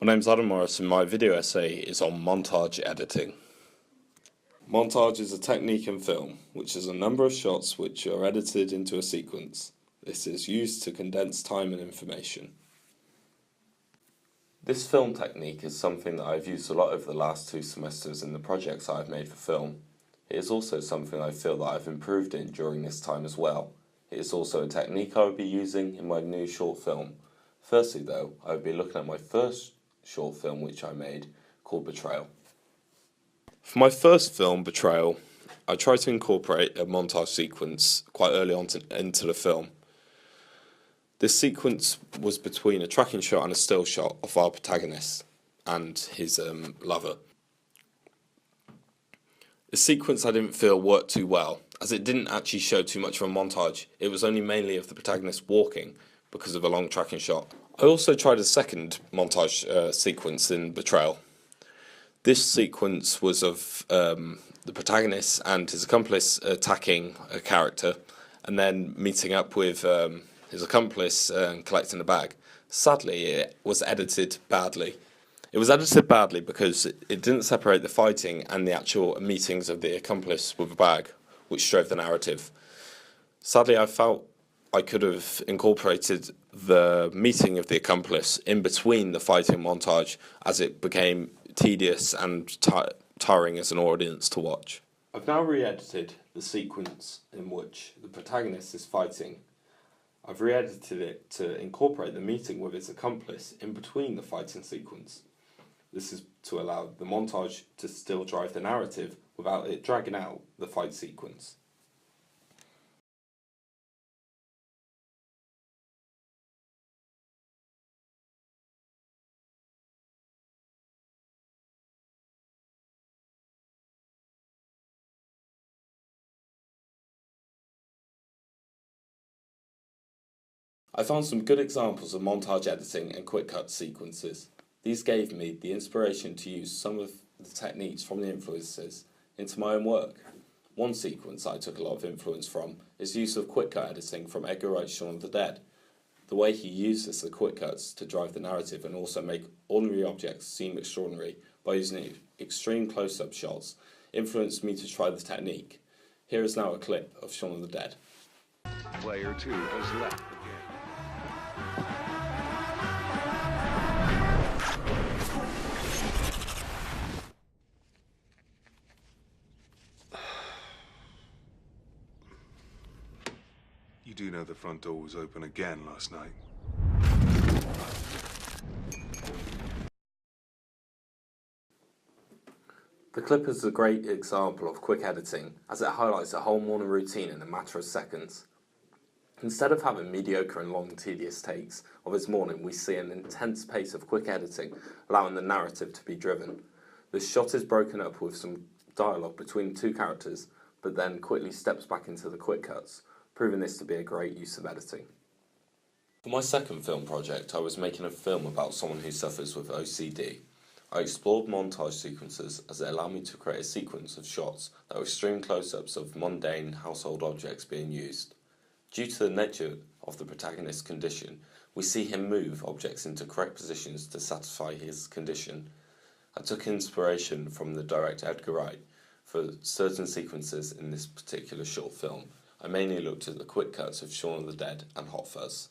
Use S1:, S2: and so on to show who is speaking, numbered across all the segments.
S1: My name's Adam Morris and my video essay is on montage editing. Montage is a technique in film which is a number of shots which are edited into a sequence. This is used to condense time and information. This film technique is something that I've used a lot over the last 2 semesters in the projects I've made for film. It is also something I feel that I've improved in during this time as well. It is also a technique I will be using in my new short film. Firstly though, I will be looking at my first short film which I made called Betrayal. For my first film, Betrayal, I tried to incorporate a montage sequence quite early on into the film. This sequence was between a tracking shot and a still shot of our protagonist and his lover. The sequence I didn't feel worked too well, as it didn't actually show too much of a montage. It was only mainly of the protagonist walking because of a long tracking shot. I also tried a second montage sequence in Betrayal. This sequence was of the protagonist and his accomplice attacking a character and then meeting up with his accomplice and collecting a bag. Sadly, it was edited badly. It was edited badly because it didn't separate the fighting and the actual meetings of the accomplice with a bag, which drove the narrative. Sadly, I felt I could have incorporated the meeting of the accomplice in between the fighting montage, as it became tedious and tiring as an audience to watch. I've now re-edited the sequence in which the protagonist is fighting. I've re-edited it to incorporate the meeting with his accomplice in between the fighting sequence. This is to allow the montage to still drive the narrative without it dragging out the fight sequence. I found some good examples of montage editing and quick cut sequences. These gave me the inspiration to use some of the techniques from the influences into my own work. One sequence I took a lot of influence from is the use of quick cut editing from Edgar Wright's Shaun of the Dead. The way he uses the quick cuts to drive the narrative and also make ordinary objects seem extraordinary by using extreme close-up shots influenced me to try the technique. Here is now a clip of Shaun of the Dead.
S2: Player 2 has left the game. You do know the front door was open again last night.
S1: The clip is a great example of quick editing, as it highlights a whole morning routine in a matter of seconds. Instead of having mediocre and long tedious takes of his morning, we see an intense pace of quick editing, allowing the narrative to be driven. The shot is broken up with some dialogue between 2 characters, but then quickly steps back into the quick cuts, proving this to be a great use of editing. For my second film project, I was making a film about someone who suffers with OCD. I explored montage sequences as it allowed me to create a sequence of shots that were extreme close-ups of mundane household objects being used. Due to the nature of the protagonist's condition, we see him move objects into correct positions to satisfy his condition. I took inspiration from the director Edgar Wright for certain sequences in this particular short film. I mainly looked at the quick cuts of Shaun of the Dead and Hot Fuzz.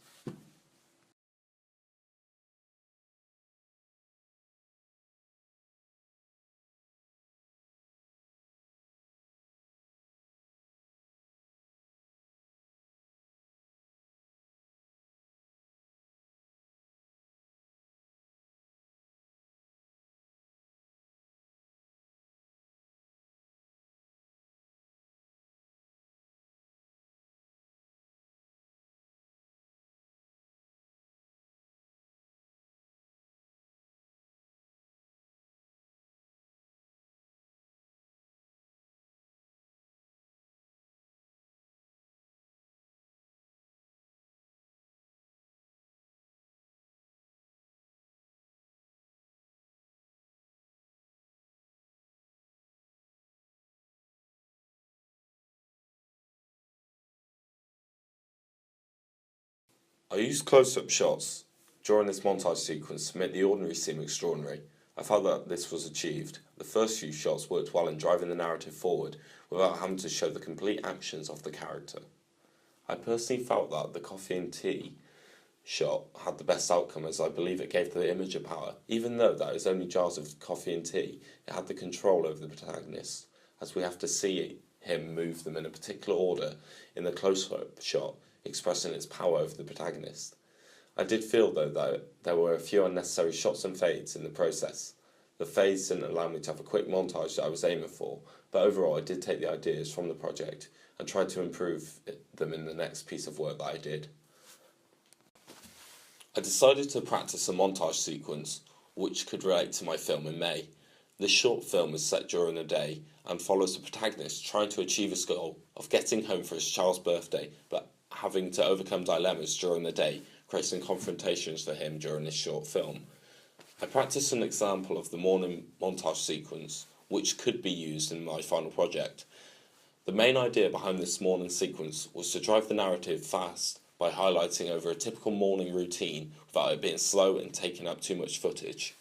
S1: I used close-up shots during this montage sequence to make the ordinary seem extraordinary. I felt that this was achieved. The first few shots worked well in driving the narrative forward without having to show the complete actions of the character. I personally felt that the coffee and tea shot had the best outcome, as I believe it gave the image a power. Even though that is only jars of coffee and tea, it had the control over the protagonist, as we have to see him move them in a particular order in the close-up shot, expressing its power over the protagonist. I did feel, though, that there were a few unnecessary shots and fades in the process. The fades didn't allow me to have a quick montage that I was aiming for, but overall I did take the ideas from the project and tried to improve them in the next piece of work that I did. I decided to practice a montage sequence which could relate to my film in May. This short film is set during the day and follows the protagonist trying to achieve his goal of getting home for his child's birthday, but having to overcome dilemmas during the day, creating confrontations for him during this short film. I practiced an example of the morning montage sequence, which could be used in my final project. The main idea behind this morning sequence was to drive the narrative fast by highlighting over a typical morning routine without it being slow and taking up too much footage.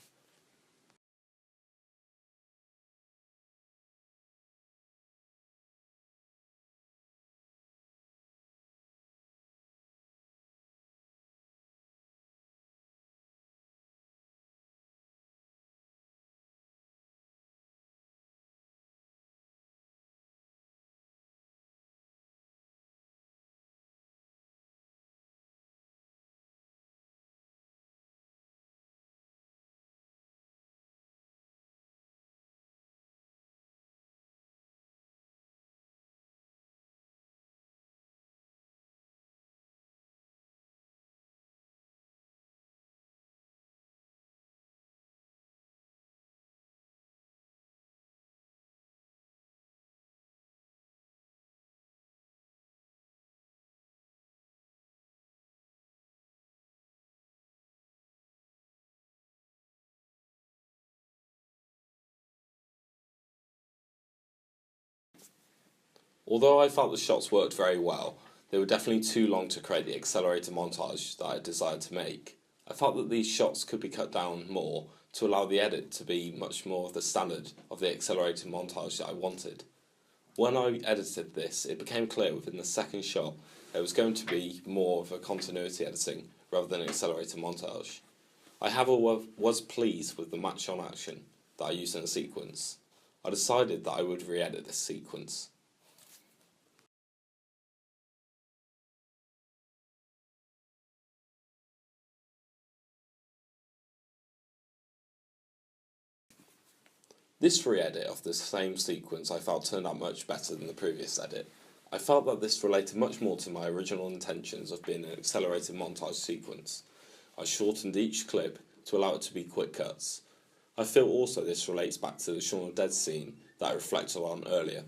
S1: Although I felt the shots worked very well, they were definitely too long to create the accelerated montage that I desired to make. I felt that these shots could be cut down more to allow the edit to be much more of the standard of the accelerated montage that I wanted. When I edited this, it became clear within the second shot that it was going to be more of a continuity editing rather than an accelerated montage. I however was pleased with the match on action that I used in the sequence. I decided that I would re-edit this sequence. This re-edit of the same sequence I felt turned out much better than the previous edit. I felt that this related much more to my original intentions of being an accelerated montage sequence. I shortened each clip to allow it to be quick cuts. I feel also this relates back to the Shaun of Dead scene that I reflected on earlier.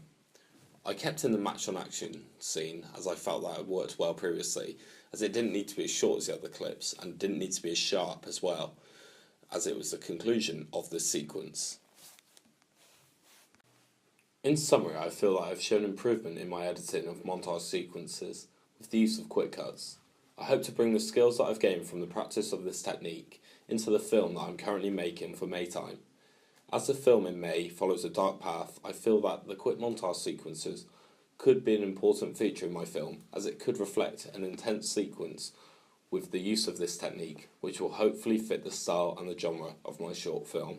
S1: I kept in the match on action scene as I felt that it worked well previously, as it didn't need to be as short as the other clips and didn't need to be as sharp as well, as it was the conclusion of this sequence. In summary, I feel that I have shown improvement in my editing of montage sequences with the use of quick cuts. I hope to bring the skills that I've gained from the practice of this technique into the film that I'm currently making for Maytime. As the film in May follows a dark path, I feel that the quick montage sequences could be an important feature in my film, as it could reflect an intense sequence with the use of this technique, which will hopefully fit the style and the genre of my short film.